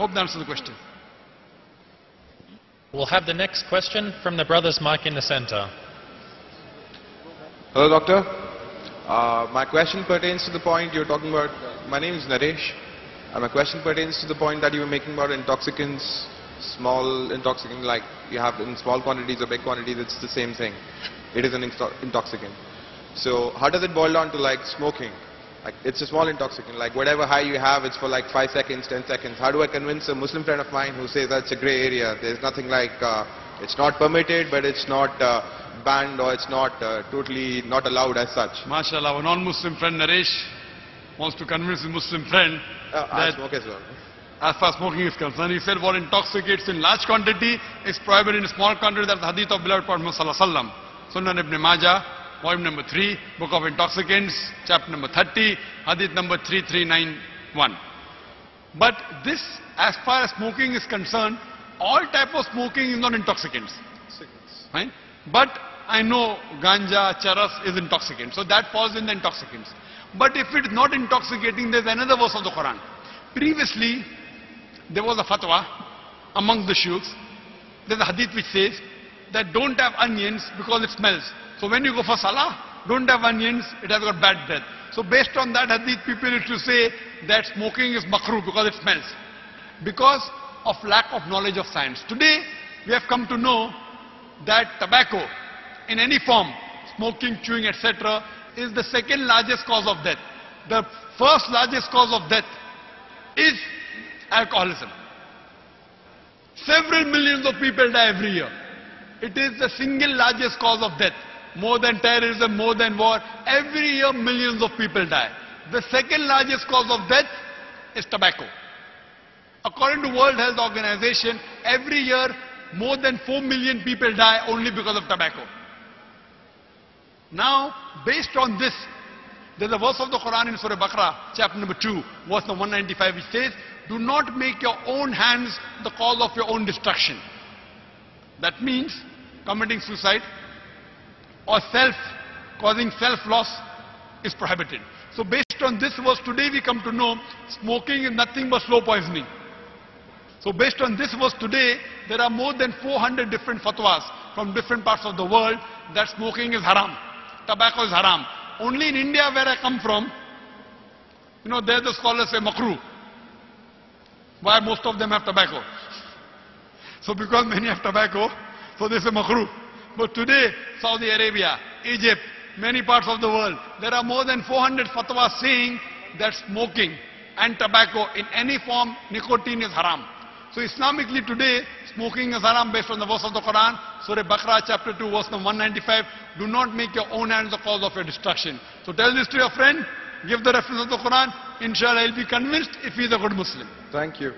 Hope that answers the question. We'll have the next question from the brothers mic in the center. Hello, doctor. My question pertains to the point you're talking about. My name is Naresh. My question pertains to the point that you were making about intoxicants, small intoxicant, like you have in small quantities or big quantities, it's the same thing. It is an intoxicant. So how does it boil down to like smoking? Like it's a small intoxicant, like whatever high you have, it's for like 5 seconds, 10 seconds. How do I convince a Muslim friend of mine who says that's a grey area? There's nothing like, it's not permitted, but it's not banned, or it's not totally not allowed as such. MashaAllah, a non-Muslim friend, Naresh, wants to convince his Muslim friend that I smoke as well. As far as smoking is concerned, he said what intoxicates in large quantity is prohibited in small quantity. That's the hadith of beloved Prophet Muhammad Sallallahu Alaihi Wasallam. Sunan Ibn Majah, volume number 3, Book of Intoxicants, chapter number 30, hadith number 3391. But this, as far as smoking is concerned, all type of smoking is not intoxicants. Right? But I know ganja, charas is intoxicant, so that falls in the intoxicants. But if it is not intoxicating, there's another verse of the Quran. Previously, there was a fatwa among the shuyukhs. There's a hadith which says that don't have onions because it smells. So when you go for salah, don't have onions, it has got bad breath. So based on that hadith, people used to say that smoking is makruh because it smells. Because of lack of knowledge of science. Today, we have come to know that tobacco, in any form, smoking, chewing, etc., is the second largest cause of death. The first largest cause of death is alcoholism. Several millions of people die every year. It is the single largest cause of death. More than terrorism, more than war. Every year millions of people die. The second largest cause of death is tobacco. According to World Health Organization, every year more than 4 million people die only because of tobacco. Now, based on this, there's a verse of the Quran in Surah Baqarah, chapter number 2, verse number 195, which says, do not make your own hands the cause of your own destruction. That means committing suicide or causing self-loss is prohibited. So based on this verse, today we come to know smoking is nothing but slow poisoning. So based on this verse today, there are more than 400 different fatwas from different parts of the world that smoking is haram. Tobacco is haram. Only in India, where I come from, there the scholars say makruh. Why? Most of them have tobacco. So because many have tobacco, so they say makruh. But today, Saudi Arabia, Egypt, many parts of the world, there are more than 400 fatwas saying that smoking and tobacco in any form, nicotine is haram. So Islamically today, smoking is haram based on the verse of the Quran, Surah Baqarah chapter 2, verse number 195. Do not make your own hands the cause of your destruction. So tell this to your friend, give the reference of the Quran, inshallah he'll be convinced if he's a good Muslim. Thank you.